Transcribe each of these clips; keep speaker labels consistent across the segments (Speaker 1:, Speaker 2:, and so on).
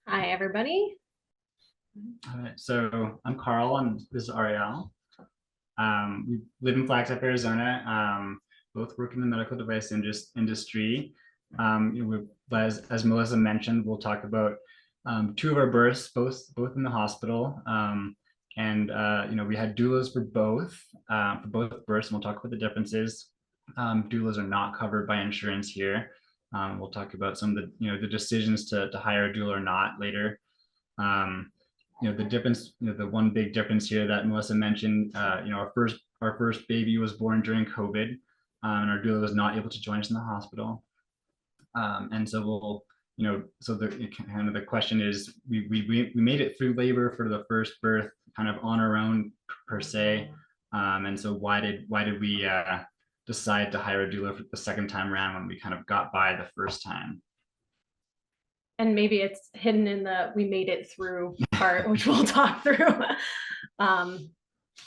Speaker 1: Hi, everybody.
Speaker 2: All right, so I'm Carl and this is Arielle. We live in Flagstaff, Arizona. Both work in the medical device industry. As Melissa mentioned, we'll talk about two of our births, both in the hospital. We had doulas for both births, and we'll talk about the differences. Doulas are not covered by insurance here. We'll talk about some of the decisions to hire a doula or not later. Um, the difference, the one big difference here that Melissa mentioned, our first baby was born during COVID, and our doula was not able to join us in the hospital. And so the question is, we made it through labor for the first birth kind of on our own per se. And so why did we decide to hire a doula for the second time around when we kind of got by the first time?
Speaker 1: And maybe it's hidden in the we made it through part, which we'll talk through.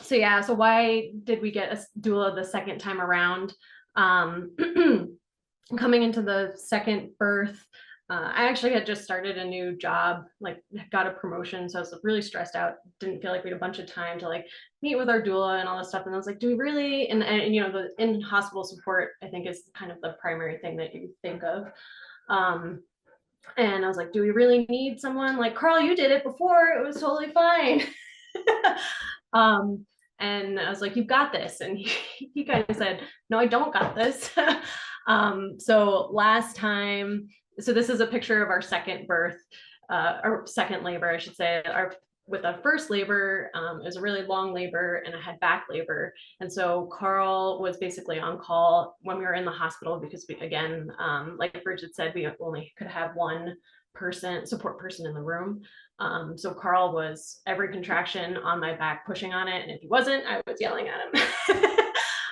Speaker 1: So why did we get a doula the second time around? Coming into the second birth, I actually had just started a new job, like got a promotion. So I was really stressed out. Didn't feel like we had a bunch of time to like meet with our doula and all this stuff. And I was like, do we really? And the in-hospital support, I think, is kind of the primary thing that you think of. And I was like, do we really need someone like Carl? You did it before. It was totally fine. And I was like, you've got this. And he kind of said, no, I don't got this. So last time, so this is a picture of our second birth, or second labor, I should say. With our first labor, it was a really long labor and I had back labor. And so Carl was basically on call when we were in the hospital because we, again, like Bridget said, we only could have one support person in the room. So Carl was every contraction on my back pushing on it. And if he wasn't, I was yelling at him.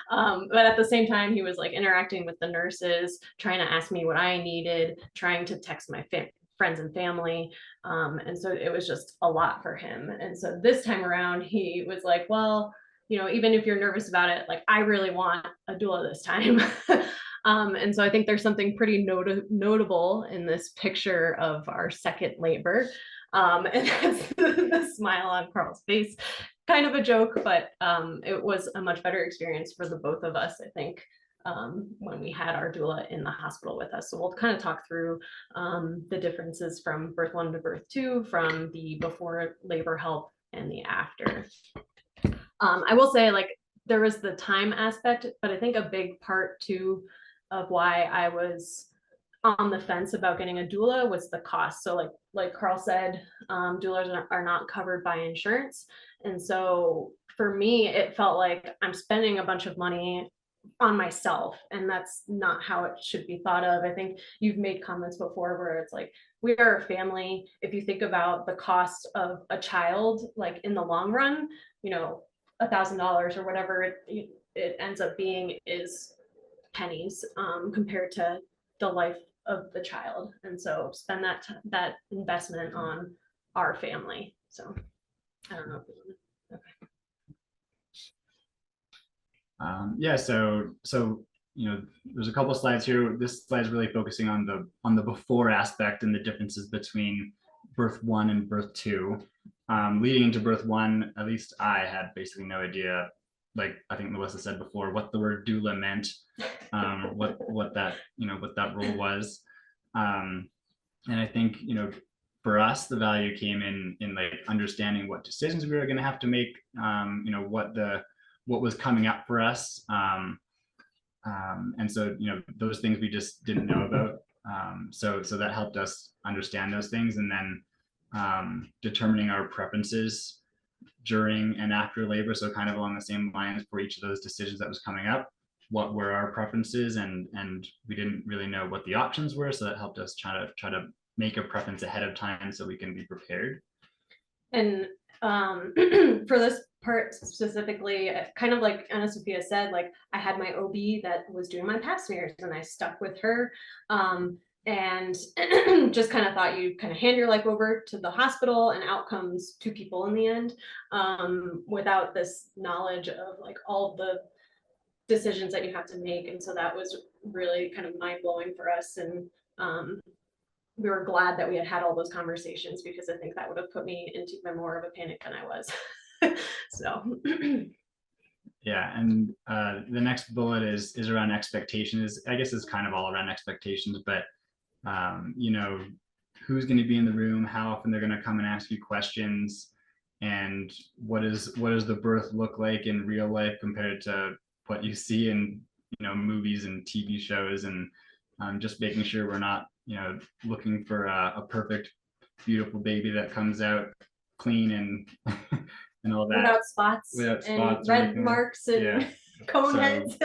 Speaker 1: But at the same time, he was like interacting with the nurses, trying to ask me what I needed, trying to text my friends and family. And so it was just a lot for him. And so this time around, he was like, well, even if you're nervous about it, like I really want a doula this time. And so I think there's something pretty notable in this picture of our second labor. And that's the smile on Carl's face. Kind of a joke, but it was a much better experience for the both of us, I think, when we had our doula in the hospital with us. So we'll kind of talk through the differences from birth 1 to birth 2, from the before labor help and the after. I will say, like, there was the time aspect, but I think a big part too of why I was on the fence about getting a doula was the cost. So like Carl said, doulas are not covered by insurance. And so for me, it felt like I'm spending a bunch of money on myself, and that's not how it should be thought of. I think you've made comments before where it's like, we are a family. If you think about the cost of a child, like in the long run, $1,000 or whatever it ends up being is pennies compared to the life of the child. And so spend that investment on our family. So I don't know if you want to. Okay.
Speaker 2: Yeah, so there's a couple of slides here. This slide is really focusing on the before aspect and the differences between birth 1 and birth 2. Leading into birth 1, at least I had basically no idea, like I think Melissa said before, what the word doula meant, what that role was. And I think, for us, the value came in like understanding what decisions we were going to have to make, what was coming up for us. And so, those things we just didn't know about. So that helped us understand those things, and then determining our preferences during and after labor. So kind of along the same lines for each of those decisions that was coming up, what were our preferences, and we didn't really know what the options were. So that helped us try to make a preference ahead of time so we can be prepared.
Speaker 1: And for this part specifically, kind of like Anna Sophia said, like I had my OB that was doing my pap smears and I stuck with her. And just kind of thought you kind of hand your life over to the hospital and out comes two people in the end, without this knowledge of like all the decisions that you have to make. And so that was really kind of mind blowing for us. And we were glad that we had had all those conversations, because I think that would have put me into even more of a panic than I was. So
Speaker 2: Yeah, and the next bullet is around expectations. I guess it's kind of all around expectations, but you know, who's going to be in the room, how often they're going to come and ask you questions, and what does the birth look like in real life compared to what you see in, you know, movies and TV shows, and just making sure we're not, you know, looking for a perfect, beautiful baby that comes out clean and and all that
Speaker 1: without spots,
Speaker 2: without
Speaker 1: and
Speaker 2: spots or
Speaker 1: red
Speaker 2: anything.
Speaker 1: marks and
Speaker 2: Yeah.
Speaker 1: cone
Speaker 2: So,
Speaker 1: heads.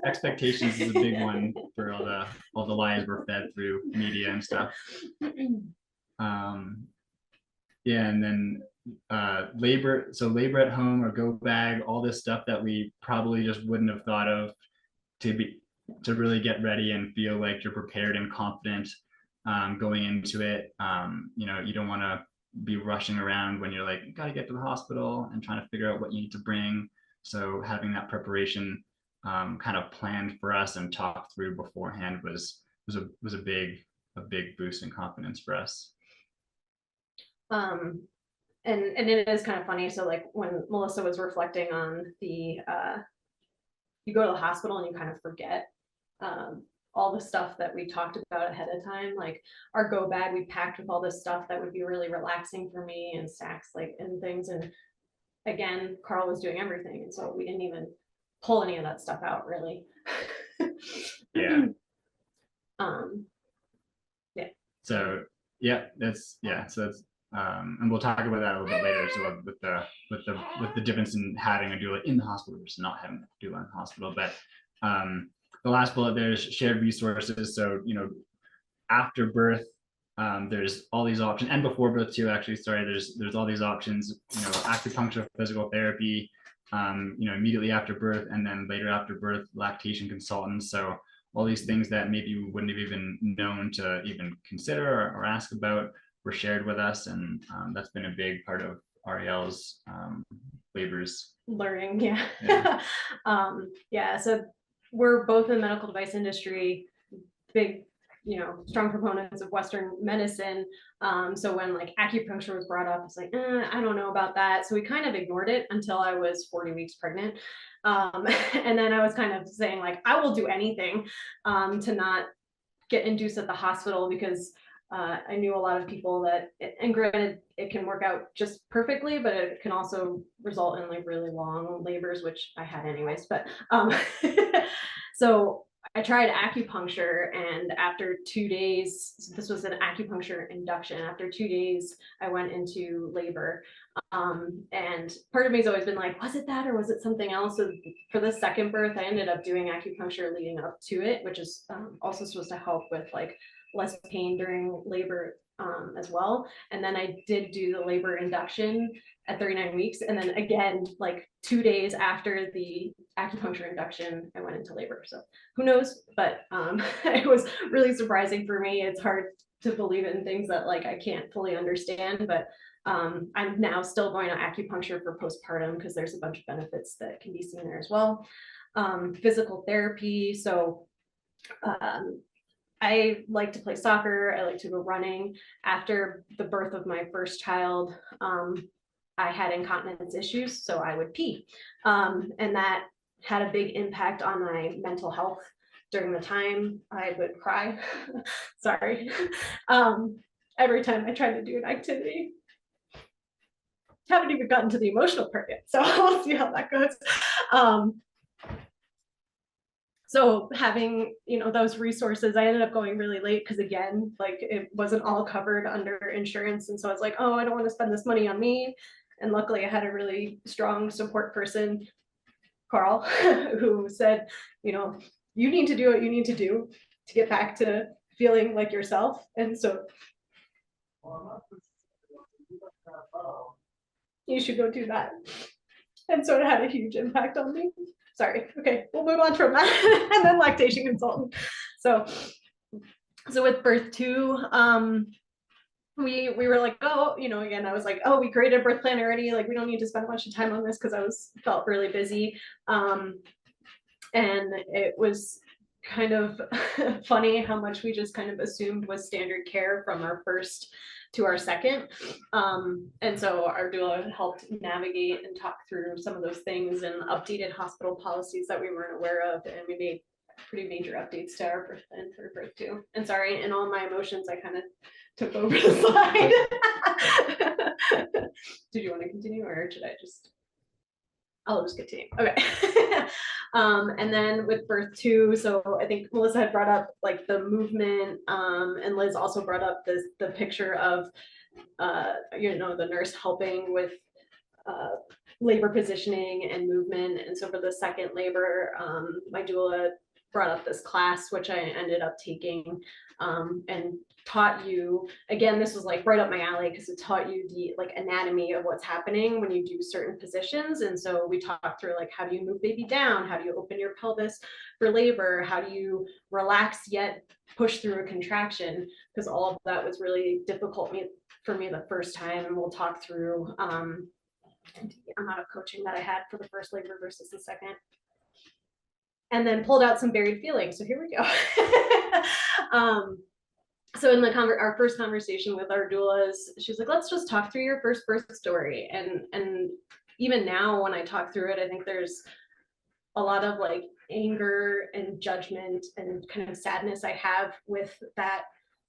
Speaker 2: Expectations is a big one for all the lies we're fed through media and stuff. Yeah, and then labor at home or go bag, all this stuff that we probably just wouldn't have thought of to really get ready and feel like you're prepared and confident going into it. You know, you don't want to be rushing around when you're like, you got to get to the hospital and trying to figure out what you need to bring. So having that preparation kind of planned for us and talked through beforehand was a big boost in confidence for us.
Speaker 1: And it is kind of funny. So like when Melissa was reflecting on the you go to the hospital and you kind of forget all the stuff that we talked about ahead of time, like our go bag, we packed with all this stuff that would be really relaxing for me, and snacks, like, and things. And again, Carl was doing everything, and so we didn't even pull any of that stuff out, really.
Speaker 2: Yeah.
Speaker 1: Yeah.
Speaker 2: So yeah, that's and we'll talk about that a little bit later. So with the difference in having a doula in the hospital versus not having a doula in the hospital. But the last bullet there is shared resources. So, you know, after birth, there's all these options, and before birth too, actually, sorry, there's all these options, you know, acupuncture, physical therapy, you know, immediately after birth, and then later after birth, lactation consultants. So all these things that maybe we wouldn't have even known to even consider or ask about were shared with us. And that's been a big part of Arielle's labors.
Speaker 1: Learning, yeah. Yeah. Yeah, so we're both in the medical device industry, big, you know, strong proponents of Western medicine. So when like acupuncture was brought up, it's like, I don't know about that. So we kind of ignored it until I was 40 weeks pregnant. And then I was kind of saying like, I will do anything to not get induced at the hospital, because I knew a lot of people that, and granted, it can work out just perfectly, but it can also result in like really long labors, which I had anyways. But so I tried acupuncture, and after 2 days, this was an acupuncture induction. After 2 days, I went into labor. And part of me has always been like, was it that or was it something else? So for the second birth, I ended up doing acupuncture leading up to it, which is also supposed to help with like less pain during labor as well. And then I did do the labor induction at 39 weeks. And then again, like 2 days after the acupuncture induction, I went into labor. So who knows, but it was really surprising for me. It's hard to believe in things that like I can't fully understand, but I'm now still going to acupuncture for postpartum because there's a bunch of benefits that can be seen there as well. Physical therapy. So I like to play soccer. I like to go running. After the birth of my first child, I had incontinence issues, so I would pee. And that had a big impact on my mental health during the time. I would cry, sorry, every time I tried to do an activity. Haven't even gotten to the emotional part yet, so we'll see how that goes. So having, you know, those resources, I ended up going really late because again, like it wasn't all covered under insurance. And so I was like, oh, I don't want to spend this money on me. And luckily I had a really strong support person, Carl, who said, you know, you need to do what you need to do to get back to feeling like yourself. And so you should go do that. And so it had a huge impact on me. Sorry. Okay, we'll move on from that. And then lactation consultant. So with birth 2, we were like, oh, you know, again, I was like, oh, we created a birth plan already. Like, we don't need to spend a bunch of time on this because I felt really busy. And it was kind of funny how much we just kind of assumed was standard care from our first to our second. And so our doula helped navigate and talk through some of those things and updated hospital policies that we weren't aware of. And we made pretty major updates to our birth and for birth too. And sorry, in all my emotions, I kind of took over the slide. Did you want to continue or should I just? I'll just continue. Okay. And then with birth two, so I think Melissa had brought up like the movement, and Liz also brought up the picture of, the nurse helping with labor positioning and movement. And so for the second labor, my doula brought up this class, which I ended up taking, and taught you, again, this was like right up my alley because it taught you the like anatomy of what's happening when you do certain positions. And so we talked through like, how do you move baby down? How do you open your pelvis for labor? How do you relax yet push through a contraction? Because all of that was really difficult for me the first time. And we'll talk through the amount of coaching that I had for the first labor versus the second. And then pulled out some buried feelings. So here we go. So in our first conversation with our doulas, she's like, let's just talk through your first birth story. And even now when I talk through it, I think there's a lot of like anger and judgment and kind of sadness I have with that,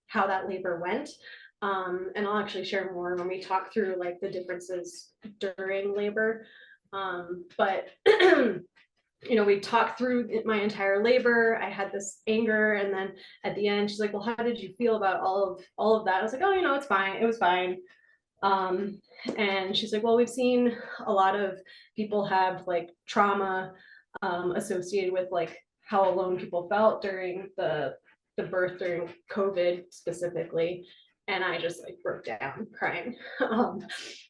Speaker 1: how that labor went. And I'll actually share more when we talk through like the differences during labor. But we talked through my entire labor. I had this anger, and then at the end, she's like, "Well, how did you feel about all of that?" I was like, "Oh, it's fine. It was fine." And she's like, "Well, we've seen a lot of people have like trauma associated with like how alone people felt during the birth during COVID specifically." And I just like broke down crying.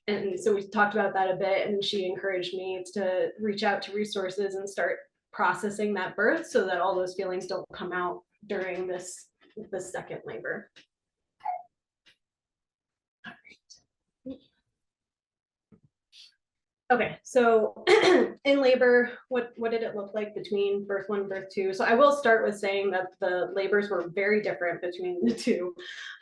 Speaker 1: And so we talked about that a bit, and she encouraged me to reach out to resources and start processing that birth so that all those feelings don't come out during this second labor. Okay, so in labor, what did it look like between birth one and birth two? So I will start with saying that the labors were very different between the two.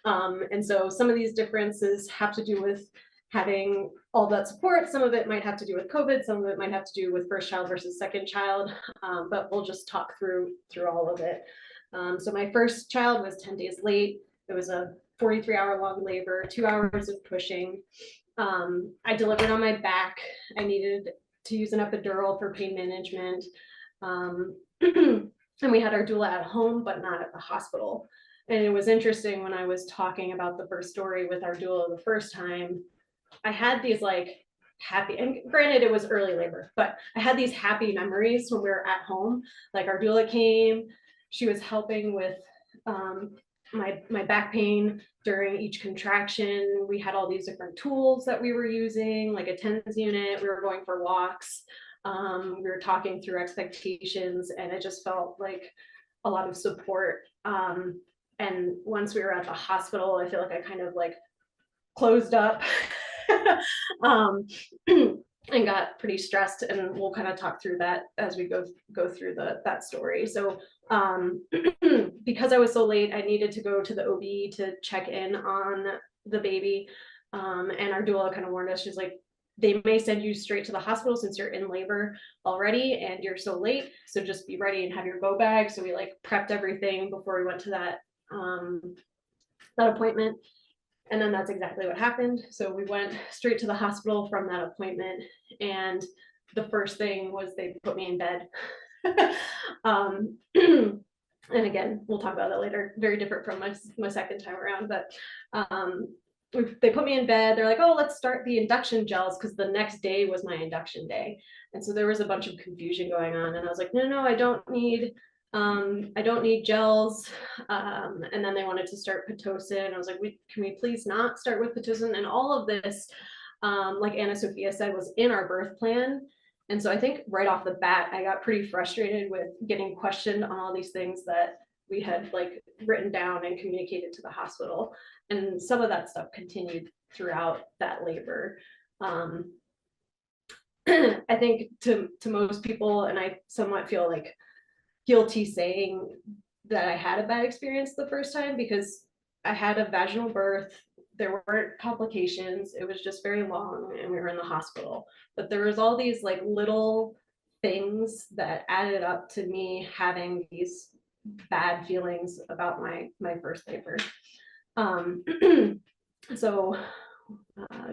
Speaker 1: And so some of these differences have to do with having all that support. Some of it might have to do with COVID. Some of it might have to do with first child versus second child. But we'll just talk through all of it. So my first child was 10 days late. It was a 43-hour long labor, 2 hours of pushing. I delivered on my back. I needed to use an epidural for pain management. And we had our doula at home, but not at the hospital. And it was interesting when I was talking about the birth story with our doula the first time, I had these like happy, and granted it was early labor, but I had these happy memories when we were at home. Like our doula came, she was helping with my back pain during each contraction. We had all these different tools that we were using, like a TENS unit. We were going for walks. We were talking through expectations, and it just felt like a lot of support. And once we were at the hospital, I feel like I kind of like closed up and got pretty stressed, and we'll kind of talk through that as we go through that story. So because I was so late, I needed to go to the OB to check in on the baby. And our doula kind of warned us. She's like, they may send you straight to the hospital since you're in labor already and you're so late. So just be ready and have your go bag. So we like prepped everything before we went to that appointment. And then that's exactly what happened. So we went straight to the hospital from that appointment. And the first thing was they put me in bed. And again, we'll talk about that later. Very different from my second time around, but they put me in bed. They're like, oh, let's start the induction gels, because the next day was my induction day. And so there was a bunch of confusion going on. And I was like, no, I don't need gels. And then they wanted to start Pitocin. I was like, can we please not start with Pitocin? And all of this, like Anna Sophia said, was in our birth plan. And so I think right off the bat, I got pretty frustrated with getting questioned on all these things that we had like written down and communicated to the hospital. And some of that stuff continued throughout that labor. I think to most people, and I somewhat feel like guilty saying that I had a bad experience the first time, because I had a vaginal birth. There weren't complications. It was just very long and we were in the hospital. But there was all these like little things that added up to me having these bad feelings about my first labor. So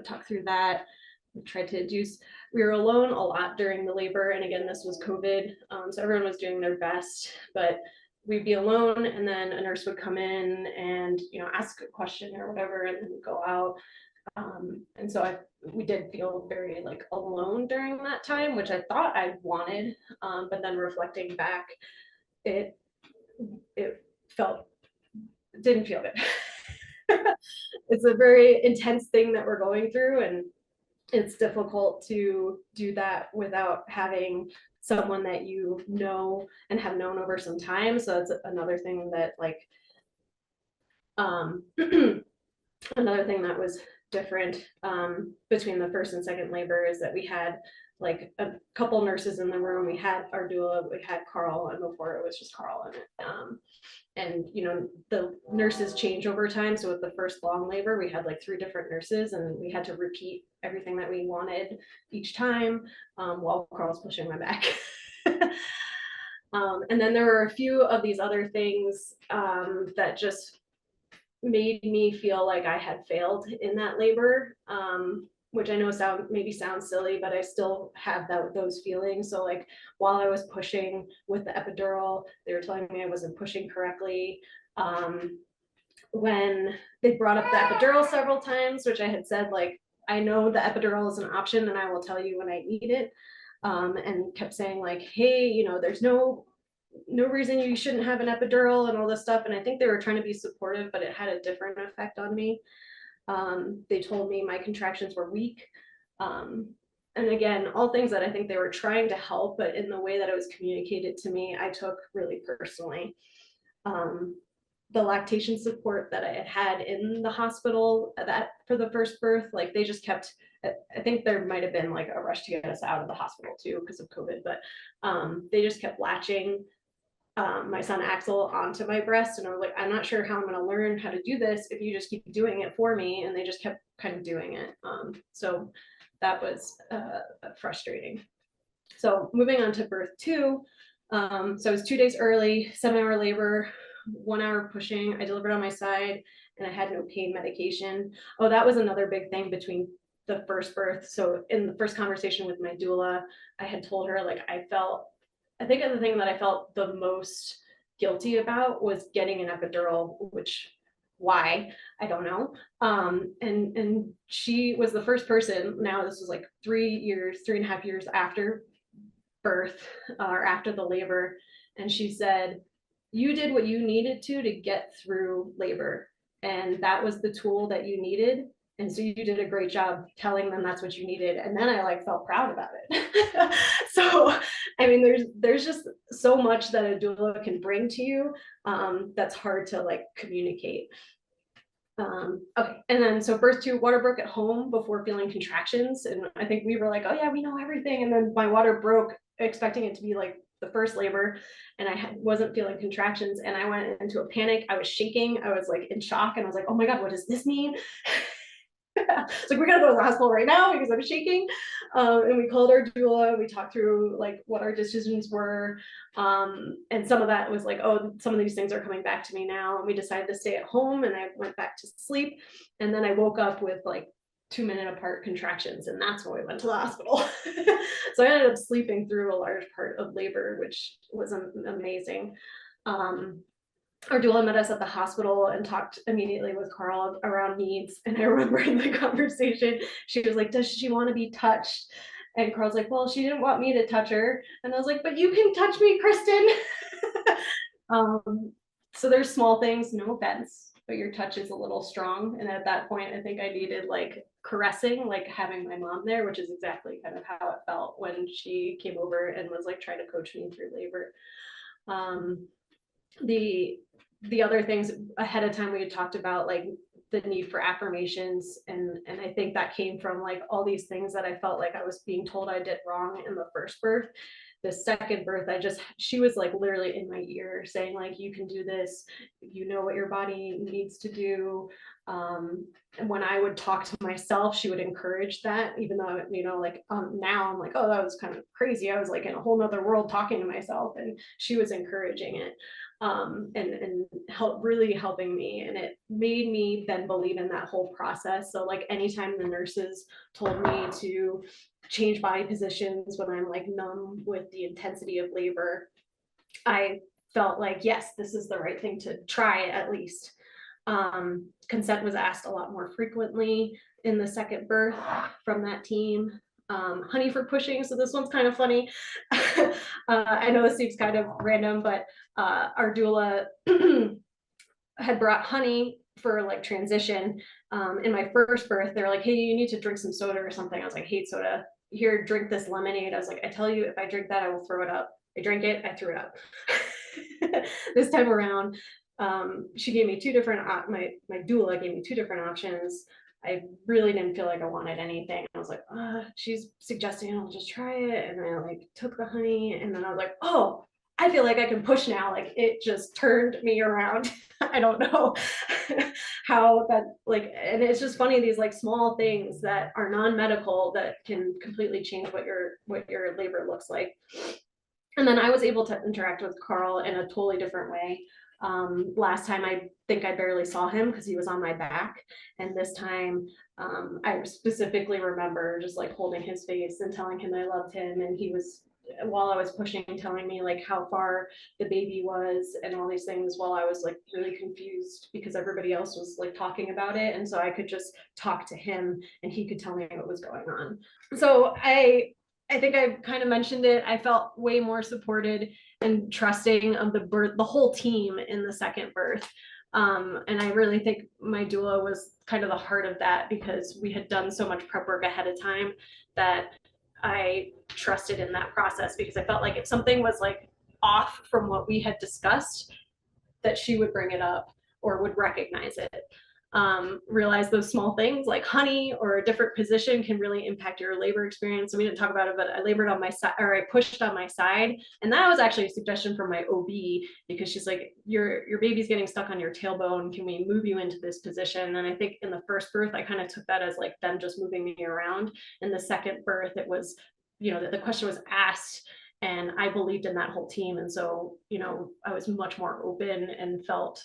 Speaker 1: talk through that. We tried to induce, we were alone a lot during the labor. And again, this was COVID. So everyone was doing their best, but we'd be alone and then a nurse would come in and, you know, ask a question or whatever, and then go out. And so we did feel very like alone during that time, which I thought I wanted. But then reflecting back, it didn't feel good. It's a very intense thing that we're going through, and it's difficult to do that without having someone that you know and have known over some time. So that's another thing that like another thing that was different between the first and second labor is that we had like a couple nurses in the room. We had our doula, we had Carl, and before it was just Carl in it. And you know, the nurses change over time. So with the first long labor, we had like 3 different nurses, and we had to repeat everything that we wanted each time while Carl's pushing my back. And then there were a few of these other things that just made me feel like I had failed in that labor, which I know maybe sounds silly, but I still have those feelings. So like while I was pushing with the epidural, they were telling me I wasn't pushing correctly. When they brought up the epidural several times, which I had said, like, I know the epidural is an option and I will tell you when I need it. And kept saying like, hey, you know, there's no reason you shouldn't have an epidural and all this stuff. And I think they were trying to be supportive, but it had a different effect on me. They told me my contractions were weak. And again, all things that I think they were trying to help, but in the way that it was communicated to me, I took really personally. The lactation support that I had had in the hospital that for the first birth, like they just kept, I think there might have been like a rush to get us out of the hospital too because of COVID, but they just kept latching my son Axel onto my breast, and I was like, I'm not sure how I'm going to learn how to do this if you just keep doing it for me. And they just kept kind of doing it. So that was frustrating. So moving on to birth 2. So it was 2 days early, 7-hour labor, 1 hour pushing. I delivered on my side and I had no pain medication. Oh, that was another big thing between the first birth. So in the first conversation with my doula, I had told her like I think the thing that I felt the most guilty about was getting an epidural, which why I don't know. And she was the first person. Now this was like 3.5 years after birth or after the labor, and she said, you did what you needed to get through labor, and that was the tool that you needed. And so you did a great job telling them that's what you needed. And then I like felt proud about it. So, I mean, there's just so much that a doula can bring to you that's hard to like communicate. Okay, and then so birth 2, water broke at home before feeling contractions. And I think we were like, oh yeah, we know everything. And then my water broke expecting it to be like the first labor, and I wasn't feeling contractions, and I went into a panic. I was shaking. I was like in shock, and I was like, oh my God, what does this mean? It's like, we gotta go to the hospital right now because I'm shaking. And we called our doula. We talked through like what our decisions were. And some of that was like, oh, some of these things are coming back to me now. And we decided to stay at home, and I went back to sleep. And then I woke up with like 2-minute apart contractions, and that's when we went to the hospital. So I ended up sleeping through a large part of labor, which was amazing. Our doula met us at the hospital and talked immediately with Carl around needs. And I remember in the conversation, she was like, does she want to be touched? And Carl's like, well, she didn't want me to touch her. And I was like, but you can touch me, Kristen. So there's small things, no offense, but your touch is a little strong. And at that point, I think I needed like caressing, like having my mom there, which is exactly kind of how it felt when she came over and was like trying to coach me through labor. The other things ahead of time we had talked about, like the need for affirmations. And I think that came from like all these things that I felt like I was being told I did wrong in the first birth. The second birth, she was like literally in my ear saying like, you can do this, you know what your body needs to do. And when I would talk to myself, she would encourage that, even though, like now I'm like, oh, that was kind of crazy. I was like in a whole nother world talking to myself, and she was encouraging it. And really helping me. And it made me then believe in that whole process. So like anytime the nurses told me to change body positions when I'm like numb with the intensity of labor, I felt like, yes, this is the right thing to try at least. Consent was asked a lot more frequently in the second birth from that team. Honey for pushing. So this one's kind of funny. I know this seems kind of random, but our doula had brought honey for like transition. In my first birth, they're like, hey, you need to drink some soda or something. I was like, hate soda. Here, drink this lemonade. I was like, I tell you, if I drink that, I will throw it up. I drank it, I threw it up. This time around, she gave me two different, my doula gave me two different options. I really didn't feel like I wanted anything. I was like, she's suggesting I'll just try it. And I like took the honey, and then I was like, oh, I feel like I can push now. Like it just turned me around. I don't know how that like, and it's just funny, these like small things that are non-medical that can completely change what your labor looks like. And then I was able to interact with Carl in a totally different way. Last time I think I barely saw him because he was on my back. And this time I specifically remember just like holding his face and telling him I loved him. And he was, while I was pushing, telling me like how far the baby was and all these things, while I was like really confused because everybody else was like talking about it. And so I could just talk to him and he could tell me what was going on. So I think I kind of mentioned it. I felt way more supported and trusting of the whole team in the second birth. And I really think my doula was kind of the heart of that, because we had done so much prep work ahead of time that I trusted in that process, because I felt like if something was like off from what we had discussed, that she would bring it up or would recognize it. Realize those small things like honey or a different position can really impact your labor experience. So we didn't talk about it, but I labored on my side, or I pushed on my side. And that was actually a suggestion from my OB, because she's like, your baby's getting stuck on your tailbone. Can we move you into this position? And I think in the first birth, I kind of took that as like them just moving me around. In the second birth, it was, the question was asked, and I believed in that whole team. And so, I was much more open and felt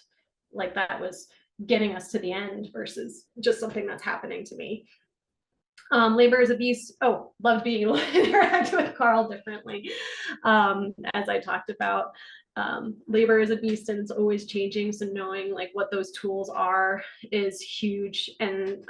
Speaker 1: like that was getting us to the end versus just something that's happening to me. Labor is a beast. Oh, loved being able to interact with Carl differently. As I talked about, labor is a beast and it's always changing. So knowing like what those tools are is huge. And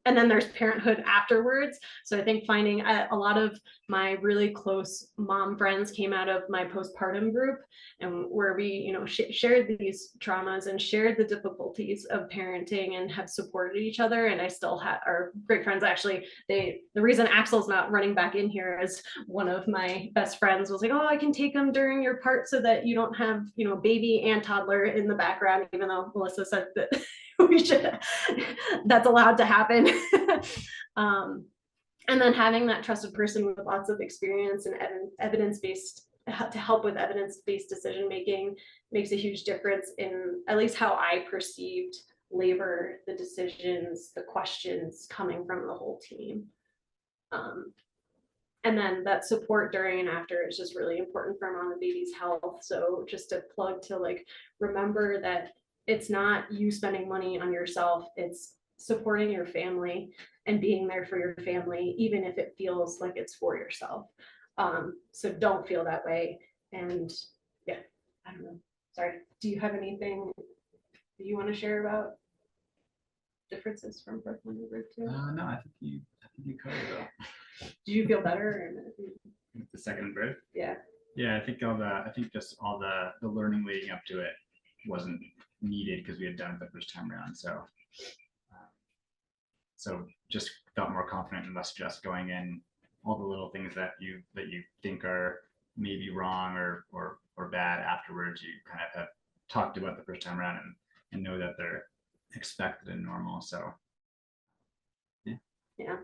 Speaker 1: then there's parenthood afterwards. So I think finding a lot of my really close mom friends came out of my postpartum group, and where we, shared these traumas and shared the difficulties of parenting and have supported each other. And I still have our great friends. Actually, the reason Axel's not running back in here is one of my best friends was like, oh, I can take him during your part so that you don't have, baby and toddler in the background, even though Melissa said that we should, that's allowed to happen. And then having that trusted person with lots of experience and evidence-based to help with evidence-based decision making makes a huge difference in at least how I perceived labor, the decisions, the questions coming from the whole team. And then that support during and after is just really important for mom and baby's health. So just a plug to like, remember that it's not you spending money on yourself, it's supporting your family and being there for your family, even if it feels like it's for yourself. So don't feel that way. And yeah, I don't know. Sorry. Do you have anything that you want to share about differences from birth one to birth two?
Speaker 2: No, I think you covered it.
Speaker 1: Did you feel better?
Speaker 2: The second birth?
Speaker 1: Yeah.
Speaker 2: Yeah, I think just all the learning leading up to it wasn't needed because we had done it the first time around. So just felt more confident and less stressed going in. All the little things that you think are maybe wrong or bad afterwards, you kind of have talked about the first time around and know that expected and normal. So
Speaker 1: Yeah.